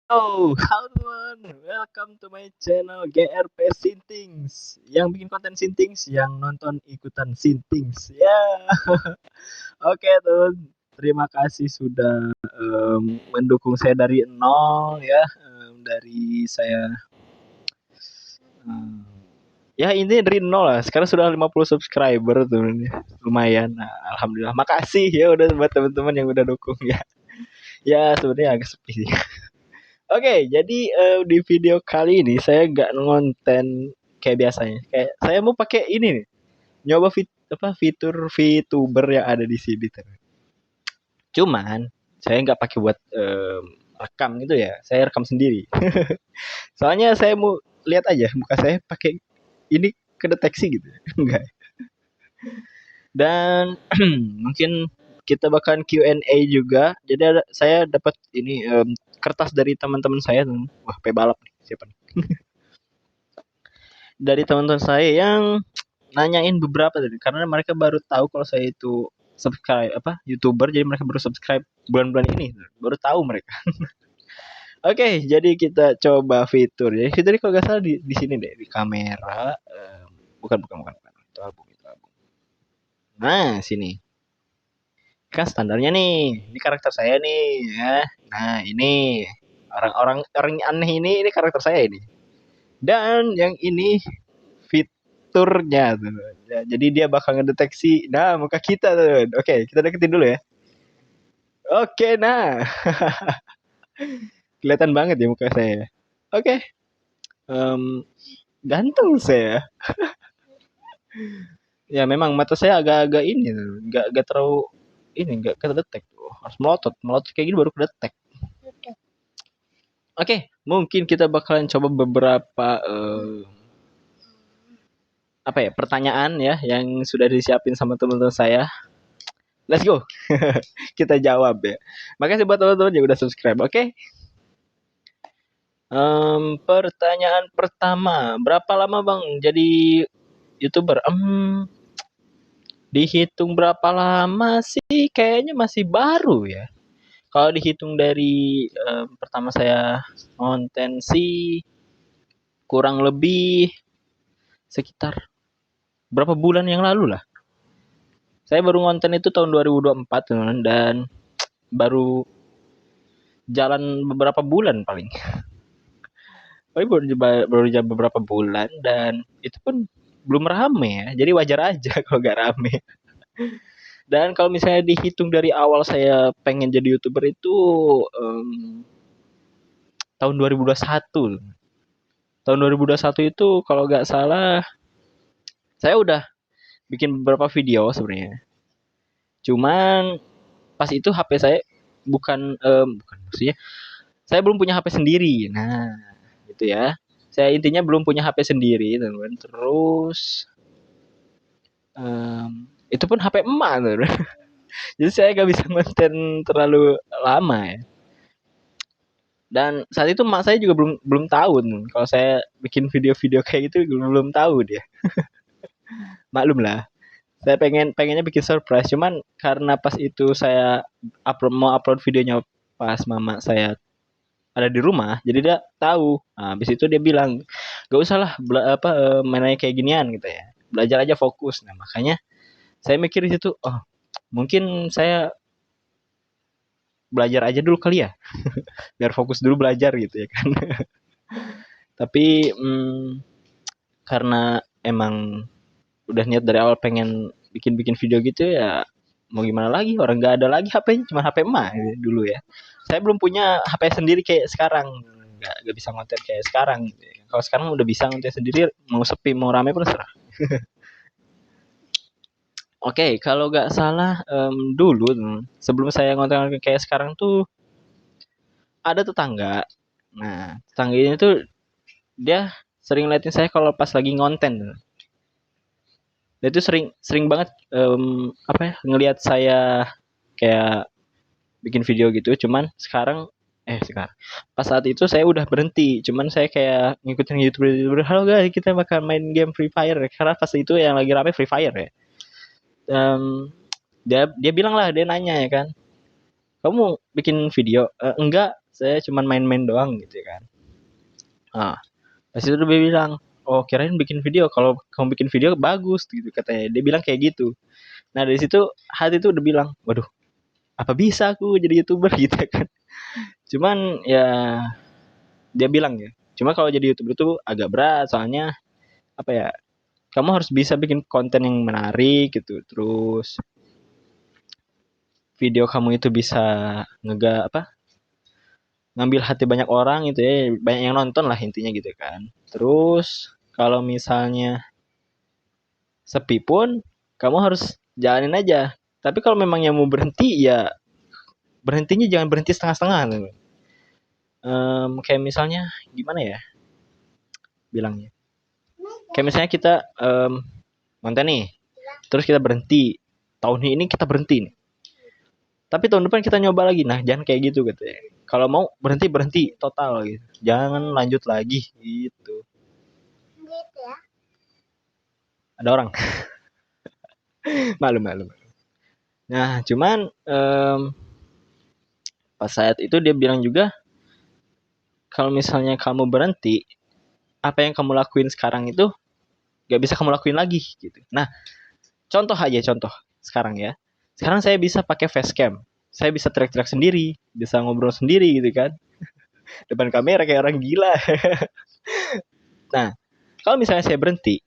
Oh, halo teman, welcome to my channel GRP Sintings. Yang bikin konten Sintings, yang nonton ikutan Sintings. Ya, oke teman. Terima kasih sudah mendukung saya dari nol ya. Dari saya, em, ya ini dari nol lah. Sekarang sudah 50 subscriber tuh, lumayan. Nah, alhamdulillah. Makasih ya udah buat teman-teman yang udah dukung ya. Ya sebenarnya agak sepi sih. Oke, jadi di video kali ini saya nggak ngonten kayak biasanya. Kayak saya mau pakai ini nih, nyoba fitur VTuber yang ada di sini. Cuman saya nggak pakai buat rekam gitu ya. Saya rekam sendiri. Soalnya saya mau lihat aja muka saya pakai ini kedeteksi gitu. Enggak. Dan mungkin kita bakalan Q&A juga. Jadi saya dapat ini kertas dari teman-teman saya. Wah, pebalap nih. Siapa nih? Dari teman-teman saya yang nanyain beberapa tadi karena mereka baru tahu kalau saya itu subscribe apa YouTuber, jadi mereka baru subscribe bulan-bulan ini, baru tahu mereka. Oke, jadi kita coba fitur ya. Fitur kalau nggak salah di sini deh, di kamera. Bukan. Itu album. Nah, sini. Kan standarnya nih. Ini karakter saya nih ya. Nah, ini orang aneh ini karakter saya ini. Dan yang ini fiturnya tuh. Ya, jadi dia bakal ngedeteksi nah muka kita tuh. Oke, kita deketin dulu ya. Oke, nah. Kelihatan banget ya muka saya. Oke. Um, ganteng saya. Ya memang mata saya agak-agak ini nggak terlalu ini nggak kedetek tuh. Harus melotot. Melotot kayak gini baru kedetek. Oke, mungkin kita bakalan coba beberapa apa ya pertanyaan ya yang sudah disiapin sama teman-teman saya. Let's go. Kita jawab ya. Makasih buat teman-teman yang udah subscribe. Oke. Pertanyaan pertama, berapa lama bang jadi YouTuber? Dihitung berapa lama sih? Kayaknya masih baru ya. Kalau dihitung dari pertama saya konten sih kurang lebih sekitar berapa bulan yang lalu lah. Saya baru ngonten itu tahun 2024 teman dan baru jalan beberapa bulan paling. Tapi baru jalan beberapa bulan dan itu pun belum rame ya. Jadi wajar aja kalau gak rame. Dan kalau misalnya dihitung dari awal saya pengen jadi YouTuber itu tahun 2021. Tahun 2021 itu kalau nggak salah saya udah bikin beberapa video sebenarnya. Cuman pas itu HP saya bukan maksudnya saya belum punya HP sendiri. Nah, gitu ya. Saya intinya belum punya HP sendiri, teman-teman. Terus itu pun HP emak, teman-teman. Jadi saya nggak bisa konten terlalu lama ya. Dan saat itu emak saya juga belum belum tahu kalau saya bikin video-video kayak gitu belum tahu dia. Maklum lah. Saya pengennya bikin surprise, cuman karena pas itu saya mau upload videonya pas mama saya ada di rumah, jadi dia tahu. Nah, habis itu dia bilang, gak usah lah mainnya kayak ginian gitu ya. Belajar aja fokus. Nah makanya saya mikir di situ, oh mungkin saya belajar aja dulu kali ya, biar fokus dulu belajar gitu ya kan. Tapi karena emang udah niat dari awal pengen bikin video gitu ya mau gimana lagi orang nggak ada lagi HP-nya cuma HP emak gitu, dulu ya saya belum punya HP sendiri kayak sekarang nggak bisa ngonten kayak sekarang gitu. Kalau sekarang udah bisa ngonten sendiri mau sepi mau rame pun terserah. Oke, kalau nggak salah dulu sebelum saya ngonten kayak sekarang tuh ada tetangga. Nah tetangga ini tuh dia sering liatin saya kalau pas lagi ngonten. Dia tuh sering sering banget apa ya ngelihat saya kayak bikin video gitu. Cuman sekarang pas saat itu saya udah berhenti. Cuman saya kayak ngikutin YouTuber. Halo guys, kita bakal main game Free Fire. Karena pas itu yang lagi rame Free Fire ya. Dia dia bilang lah dia nanya ya kan. Kamu bikin video? Enggak, saya cuman main-main doang gitu kan. Nah, pas itu dia bilang, oh kirain bikin video, kalau kamu bikin video bagus gitu katanya, dia bilang kayak gitu. Nah dari situ hati tuh udah bilang, waduh apa bisa aku jadi youtuber gitu kan. Cuman ya dia bilang ya, cuma kalau jadi youtuber itu agak berat soalnya apa ya, kamu harus bisa bikin konten yang menarik gitu, terus video kamu itu bisa ngambil hati banyak orang gitu ya, banyak yang nonton lah intinya gitu kan. Terus kalau misalnya sepi pun kamu harus jalanin aja. Tapi kalau memang yang mau berhenti ya berhentinya jangan berhenti setengah-setengah. Kayak misalnya gimana ya bilangnya? Kayak misalnya kita konten nih, terus kita berhenti. Tahun ini kita berhenti nih. Tapi tahun depan kita nyoba lagi. Nah, jangan kayak gitu gitu ya. Kalau mau berhenti berhenti total gitu. Jangan lanjut lagi gitu. Ada orang. Malu malu. Nah, cuman pas saat itu dia bilang juga kalau misalnya kamu berhenti, apa yang kamu lakuin sekarang itu gak bisa kamu lakuin lagi gitu. Nah, contoh sekarang ya. Sekarang saya bisa pakai facecam. Saya bisa teriak-teriak sendiri, bisa ngobrol sendiri gitu kan. Depan kamera kayak orang gila. Nah, kalau misalnya saya berhenti,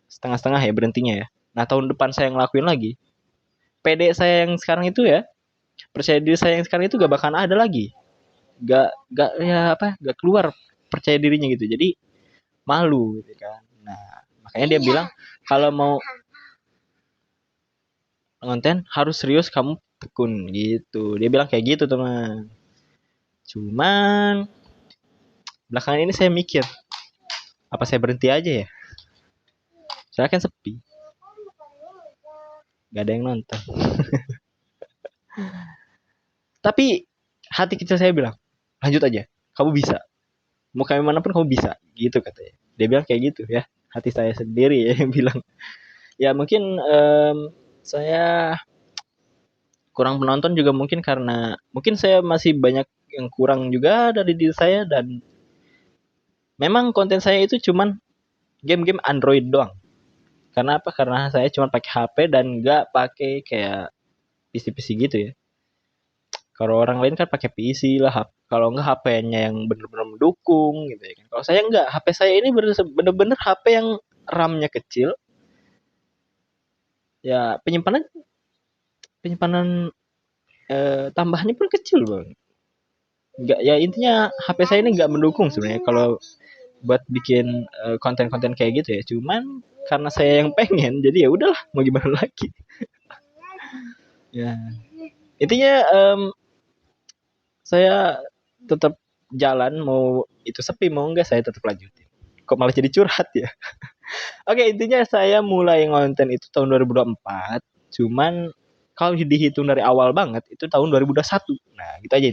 setengah-setengah ya berhentinya ya. Nah, tahun depan saya ngelakuin lagi. PD saya yang sekarang itu ya, percaya diri saya yang sekarang itu gak bakalan ada lagi. Gak ya apa, gak keluar percaya dirinya gitu. Jadi malu gitu kan. Nah, makanya dia bilang kalau mau konten harus serius, kamu tekun gitu. Dia bilang kayak gitu teman. Cuman belakangan ini saya mikir, apa saya berhenti aja ya? Soalnya kan sepi, gak ada yang nonton. Tapi hati kecil saya bilang, lanjut aja, kamu bisa. Mau kayak mana pun kamu bisa, gitu katanya. Dia bilang kayak gitu ya. Hati saya sendiri ya yang bilang. Ya mungkin saya kurang penonton juga mungkin karena mungkin saya masih banyak yang kurang juga dari diri saya, dan memang konten saya itu cuman game-game Android doang. Karena apa? Karena saya cuma pakai HP dan nggak pakai kayak PC-PC gitu ya. Kalau orang lain kan pakai PC lah, kalau nggak HP-nya yang bener-bener mendukung gitu ya kan. Kalau saya nggak, HP saya ini bener-bener HP yang RAM-nya kecil. Ya penyimpanan penyimpanan tambahannya pun kecil bang. Nggak, ya intinya HP saya ini nggak mendukung sebenarnya kalau buat bikin konten-konten kayak gitu ya. Cuman karena saya yang pengen, jadi ya udahlah mau gimana lagi. Ya intinya saya tetap jalan, mau itu sepi mau enggak saya tetap lanjutin. Kok malah jadi curhat ya. Oke, intinya saya mulai ngonten itu tahun 2024. Cuman kalau dihitung dari awal banget itu tahun 2021. Nah, gitu aja.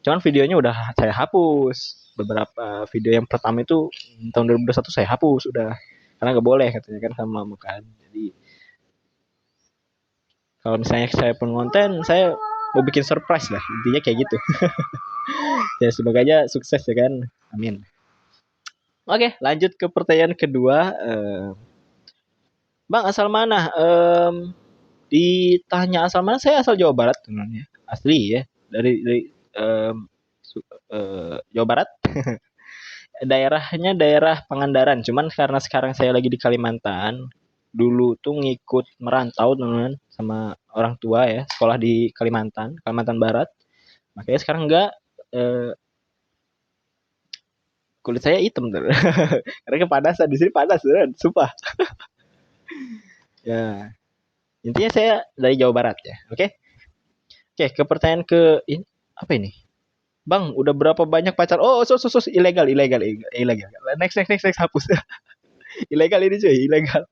Cuman videonya udah saya hapus. Beberapa video yang pertama itu tahun 2021 saya hapus udah. Karena nggak boleh katanya kan sama mama kan. Jadi kalau misalnya saya pun ngonten, saya mau bikin surprise lah. Intinya kayak gitu. Ya semoga aja sukses ya kan. Amin. Oke, lanjut ke pertanyaan kedua. Bang asal mana? Ditanya asal mana? Saya asal Jawa Barat teman-teman ya. Asli ya. Dari Jawa Barat. Daerahnya daerah Pangandaran. Cuman karena sekarang saya lagi di Kalimantan. Dulu tuh ngikut merantau teman-teman sama orang tua ya. Sekolah di Kalimantan, Kalimantan Barat. Makanya sekarang enggak, kulit saya hitam tuh. Karena kepanasan di sini panas beneran, sumpah. Ya, intinya saya dari Jawa Barat ya. Oke. Oke, ke pertanyaan ke ini apa ini? Bang, udah berapa banyak pacar? Oh, ilegal, ilegal, ilegal. Next, hapus. Ilegal ini cuy, ilegal.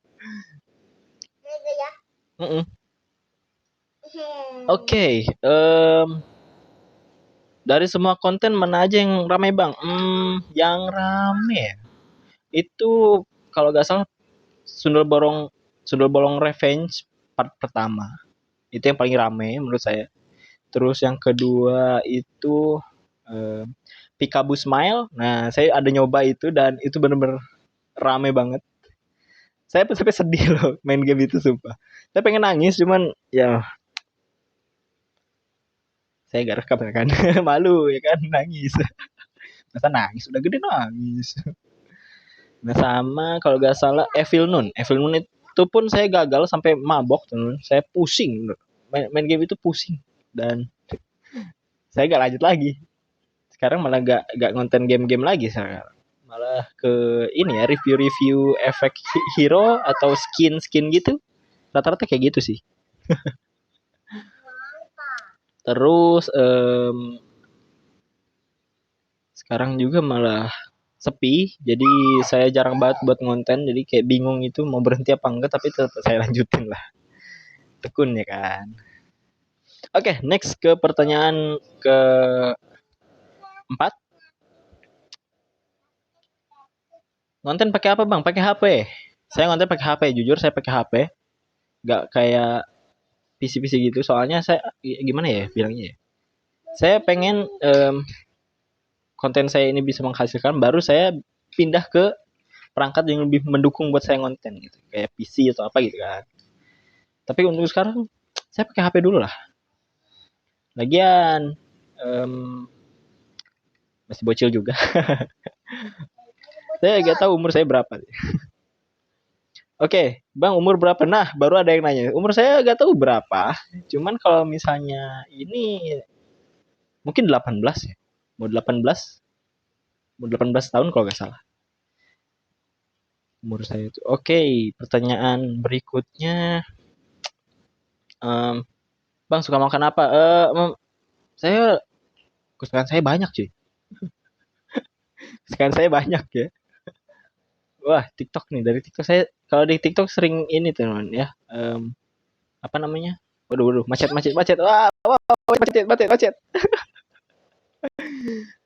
Mm-mm. Oke, dari semua konten mana aja yang ramai bang? Yang rame ya? Itu kalau nggak salah Sundel Bolong Sundel Bolong Revenge part pertama. Itu yang paling rame menurut saya. Terus yang kedua itu Peekaboo Smile. Nah, saya ada nyoba itu dan itu bener-bener rame banget. Saya sampai sedih loh main game itu sumpah. Saya pengen nangis cuman ya saya gak rekam ya kan. Malu ya kan nangis. Masa nangis udah gede nangis. Nah sama kalau gak salah Evil Noon. Evil Noon itu pun saya gagal sampai mabok teman. Saya pusing. Main game itu pusing dan saya gak lanjut lagi. Sekarang malah gak ngonten game-game lagi sekarang. Malah ke ini ya review-review efek hero atau skin gitu. Rata-rata kayak gitu sih. Terus sekarang juga malah sepi, jadi saya jarang banget buat ngonten, jadi kayak bingung itu mau berhenti apa enggak, tapi tetap saya lanjutin lah. Tekun ya kan. Oke, next ke pertanyaan keempat. Ngonten pakai apa bang? Pakai HP. Saya ngonten pakai HP, jujur saya pakai HP. Gak kayak PC-PC gitu, soalnya saya gimana ya bilangnya ya. Saya pengen konten saya ini bisa menghasilkan, baru saya pindah ke perangkat yang lebih mendukung buat saya ngonten gitu, kayak PC atau apa gitu kan. Tapi untuk sekarang saya pakai HP dulu lah. Lagian masih bocil juga. Saya gak tahu umur saya berapa. Oke, bang umur berapa? Nah, baru ada yang nanya. Umur saya gak tahu berapa. Cuman kalau misalnya ini mungkin 18 ya. Mau 18. Mau 18 tahun kalau gak salah. Umur saya itu. Oke, pertanyaan berikutnya. Bang suka makan apa? Saya kesukaan saya banyak cuy. Kesukaan saya banyak ya. Wah, TikTok nih. Dari TikTok saya kalau di TikTok sering ini teman ya. Apa namanya? Waduh, macet. Wah, macet.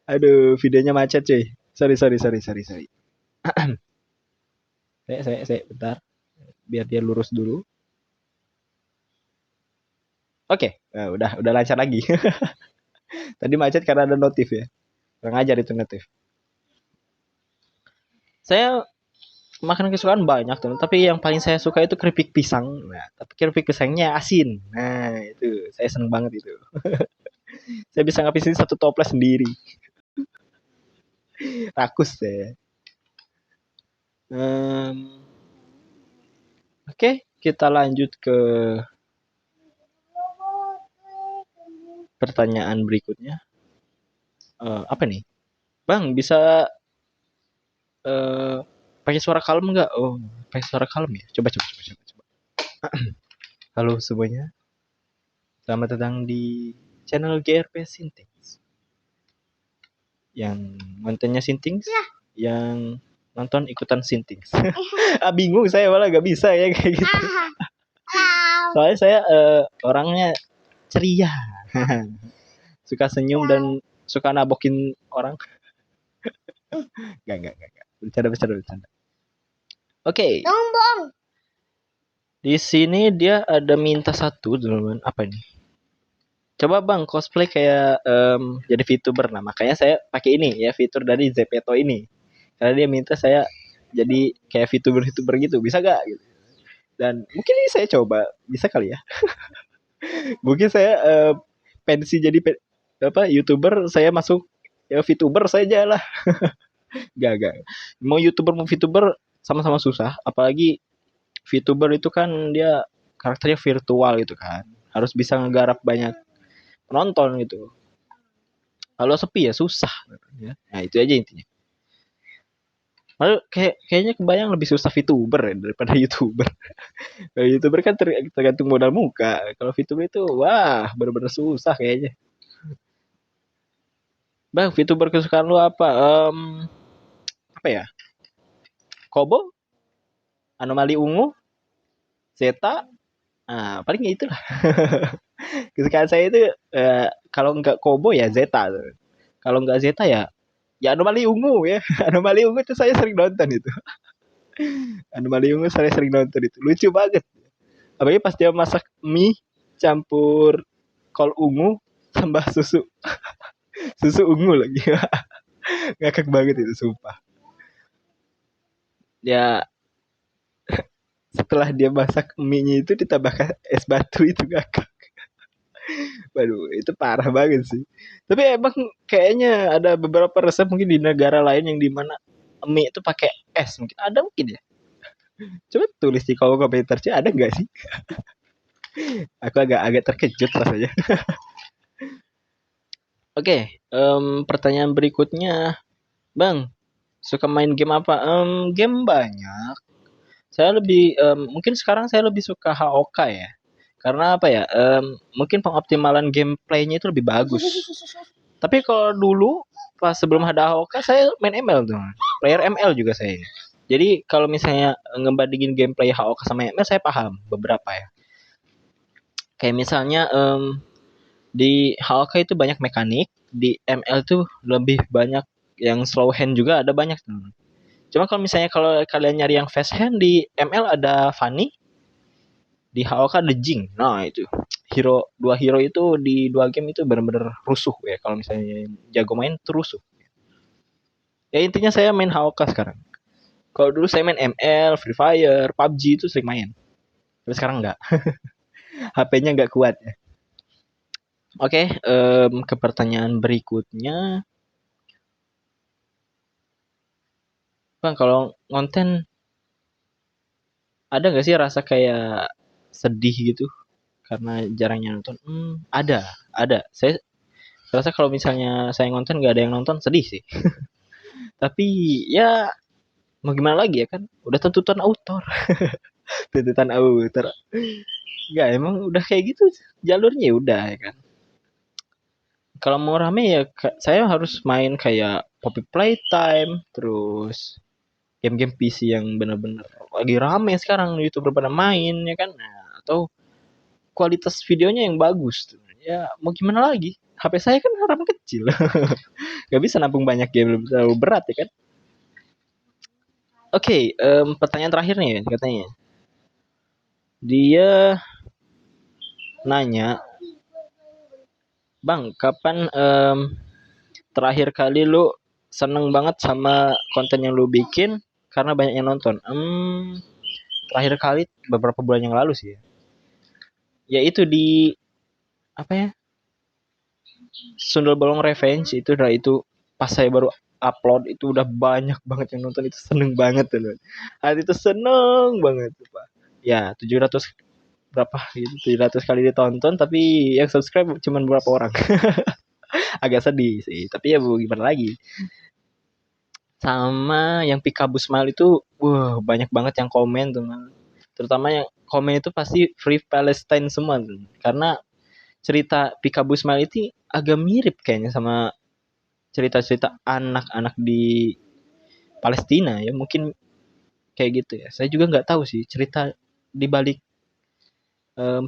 Aduh, videonya macet cuy. Sorry. saya bentar. Biar dia lurus dulu. Oke, udah lancar lagi. Tadi macet karena ada notif ya. Kurang ajar itu notif. Saya makanan kesukaan banyak tuh, tapi yang paling saya suka itu keripik pisang. Nah, tapi keripik pisangnya asin. Nah, itu saya seneng banget itu. Saya bisa ngabisin satu toples sendiri. Rakus deh. Oke, kita lanjut ke pertanyaan berikutnya. Apa nih? Bang, bisa pakai suara kalem nggak? Oh, pakai suara kalem ya. Coba. Halo semuanya. Selamat datang di channel GRP Sintings. Yang kontennya Sintings, yang nonton ikutan Sintings. Bingung saya malah gak bisa ya kayak gitu. Soalnya saya orangnya ceria. Suka senyum dan suka nabokin orang. Gak. Bercanda. Oke. Bong. Di sini dia ada minta satu, teman-teman. Apa ini? Coba bang cosplay kayak jadi VTuber. Nah makanya saya pakai ini ya, fitur dari Zepeto ini. Karena dia minta saya jadi kayak VTuber gitu. Bisa gak? Gitu. Dan mungkin ini saya coba. Bisa kali ya. Mungkin saya pensi jadi YouTuber, saya masuk ya VTuber saja lah. Gak. Mau YouTuber mau VTuber sama-sama susah. Apalagi VTuber itu kan dia karakternya virtual gitu kan. Harus bisa ngegarap banyak penonton gitu. Kalau sepi ya susah. Nah itu aja intinya. Lalu kayaknya kebayang lebih susah VTuber ya daripada YouTuber. Kalau YouTuber kan tergantung modal muka. Kalau VTuber itu wah benar-benar susah kayaknya. Bang, VTuber kesukaan lu apa? Apa ya? Kobo? Anomali ungu? Zeta? Nah, paling itu lah. Kesukaan saya itu kalau nggak Kobo ya Zeta. Kalau nggak Zeta ya Anomali ungu ya. Anomali ungu itu saya sering nonton itu. Anomali ungu saya sering nonton itu. Lucu banget. Apalagi pas dia masak mie campur kol ungu tambah susu. Susu ungu lagi. Ngakak banget itu sumpah. Ya setelah dia masak mie-nya itu ditambahkan es batu itu ngakak. Waduh, itu parah banget sih. Tapi emang kayaknya ada beberapa resep mungkin di negara lain yang dimana mie itu pakai es mungkin ada mungkin ya. Coba tulis di kolom komentar sih ada nggak sih? Aku agak terkejut rasanya. Oke, pertanyaan berikutnya, Bang, suka main game apa? Game banyak. Saya lebih mungkin sekarang saya lebih suka HOK ya. Karena apa ya? Mungkin pengoptimalan gameplaynya itu lebih bagus. Tapi kalau dulu pas sebelum ada HOK saya main ML tuh. Player ML juga saya. Jadi kalau misalnya ngebandingin gameplay HOK sama ML saya paham beberapa ya. Kayak misalnya di HOK itu banyak mekanik, di ML tuh lebih banyak yang slow hand juga ada banyak tuh. Cuma kalau kalian nyari yang fast hand di ML ada Fanny, di HOK ada Jing. Nah, itu dua hero itu di dua game itu benar-benar rusuh ya kalau misalnya jago main tuh rusuh. Ya intinya saya main HOK sekarang. Kalau dulu saya main ML, Free Fire, PUBG itu sering main. Tapi sekarang enggak. HP-nya enggak kuat ya. Oke, ke pertanyaan berikutnya. Bang, kalau konten ada nggak sih rasa kayak sedih gitu karena jarangnya nonton? Ada. Saya rasa kalau misalnya saya ngonten nggak ada yang nonton sedih sih. Tapi ya mau gimana lagi ya kan? Udah tuntutan autor, tuntutan autor. Ya emang udah kayak gitu jalurnya udah ya kan. Kalau mau rame ya saya harus main kayak Poppy Playtime, terus game-game PC yang benar-benar lagi rame sekarang YouTuber pada main ya kan. Nah, atau kualitas videonya yang bagus tuh. Ya mau gimana lagi? HP saya kan RAM kecil. Gak bisa nampung banyak game terlalu berat ya kan. Oke, pertanyaan terakhir nih katanya. Dia nanya, Bang, kapan terakhir kali lu seneng banget sama konten yang lu bikin karena banyak yang nonton? Terakhir kali beberapa bulan yang lalu sih ya. Yaitu di apa ya? Sundel Bolong Revenge itu pas saya baru upload itu udah banyak banget yang nonton itu seneng banget tuh. Hati itu seneng banget Pak. Ya 700 berapa gitu 700 kali ditonton tapi yang subscribe cuma berapa orang. Agak sedih sih tapi ya gimana lagi. Sama yang Pikabus Smile itu wah banyak banget yang komen tuh man. Terutama yang komen itu pasti Free Palestine semua tuh. Karena cerita Pikabus Smile itu agak mirip kayaknya sama cerita-cerita anak-anak di Palestina ya mungkin kayak gitu ya. Saya juga nggak tahu sih cerita di balik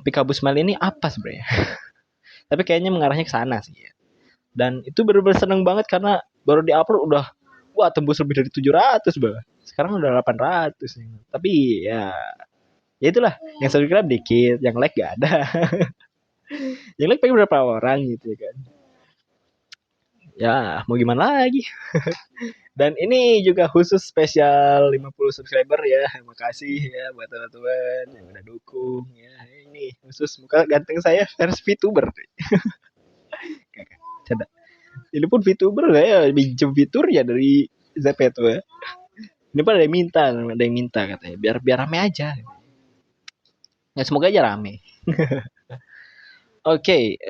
Pikabus Smile ini apa sebenarnya. Tapi kayaknya mengarahnya ke sana sih ya. Dan itu benar-benar seneng banget karena baru diupload udah wah tembus lebih dari 700 bah. Sekarang udah 800 nih. Tapi ya ya itulah yang subscribe dikit, yang like gak ada. Yang like pengen berapa orang gitu ya kan. Ya mau gimana lagi. Dan ini juga khusus spesial 50 subscriber ya. Terima kasih ya buat teman-teman yang udah dukung ya. Ini khusus muka ganteng saya versi VTuber. Canda. Ini pun VTuber saya pinjem fitur ya dari Zepeto ya. Ini pun ada yang minta katanya biar biar rame aja. Ya semoga aja rame. Oke,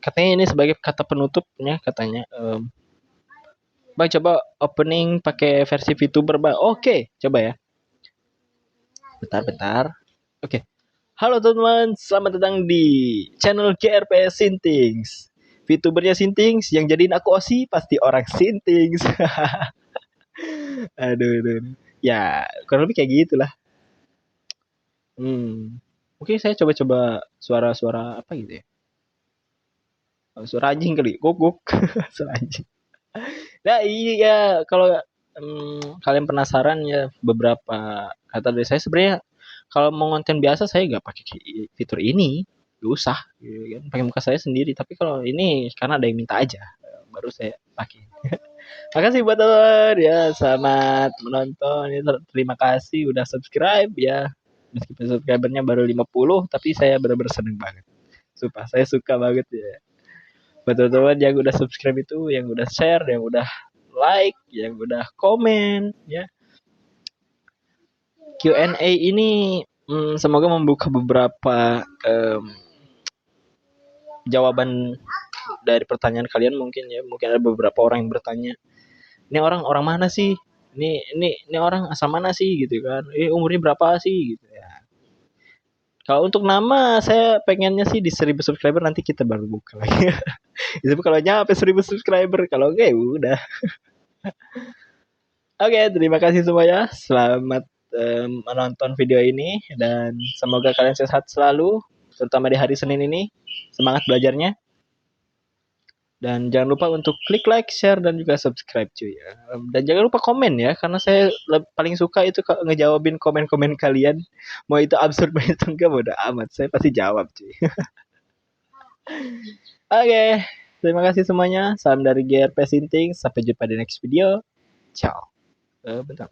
katanya ini sebagai kata penutupnya katanya Bang coba opening pakai versi VTuber Bang. Oke, coba ya. Bentar. Oke. Halo teman-teman, selamat datang di channel GRPS Sintings. VTubernya Sintings yang jadiin aku Osi pasti orang Sintings. aduh. Ya, kurang lebih kayak gitulah. Mungkin saya coba-coba suara-suara apa gitu ya. Suara anjing kali, guguk. Suara anjing. Nah iya kalau kalian penasaran ya beberapa kata dari saya sebenarnya kalau mau konten biasa saya nggak pakai fitur ini. gak usah gitu kan, pakai muka saya sendiri. Tapi kalau ini karena ada yang minta aja, baru saya pakai. Makasih buat teman ya, selamat menonton ya, terima kasih udah subscribe ya. Meskipun subscribernya baru 50, tapi saya benar-benar seneng banget. Sumpah, saya suka banget ya. Buat teman-teman yang udah subscribe itu, yang udah share, yang udah like, yang udah komen ya. Q&A ini semoga membuka beberapa jawaban dari pertanyaan kalian mungkin ya. Mungkin ada beberapa orang yang bertanya, ini orang mana sih? Ini orang asal mana sih gitu kan? Umurnya berapa sih gitu ya. Kalau untuk nama saya pengennya sih di 1000 subscriber nanti kita baru buka lagi. Itu kalau nyampe 1000 subscriber, kalau enggak ya udah. Oke, terima kasih semuanya. Selamat menonton video ini dan semoga kalian sehat selalu, terutama di hari Senin ini. Semangat belajarnya. Dan jangan lupa untuk klik like, share, dan juga subscribe cuy ya. Dan jangan lupa komen ya, karena saya paling suka itu ngejawabin komen-komen kalian. Mau itu absurd mau itu enggak, bodo amat. Saya pasti jawab cuy. Oke, terima kasih semuanya. Salam dari GRP Sinting. Sampai jumpa di next video. Ciao. Bentar.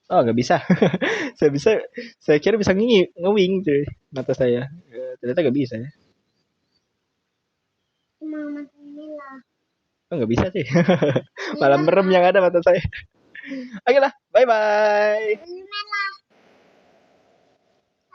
Oh, nggak bisa. saya bisa, saya kira bisa ngewing cuy mata saya. Ternyata nggak bisa ya. Oh, nggak bisa sih. Malah merem yang ada mata saya. Oke lah, bye bye.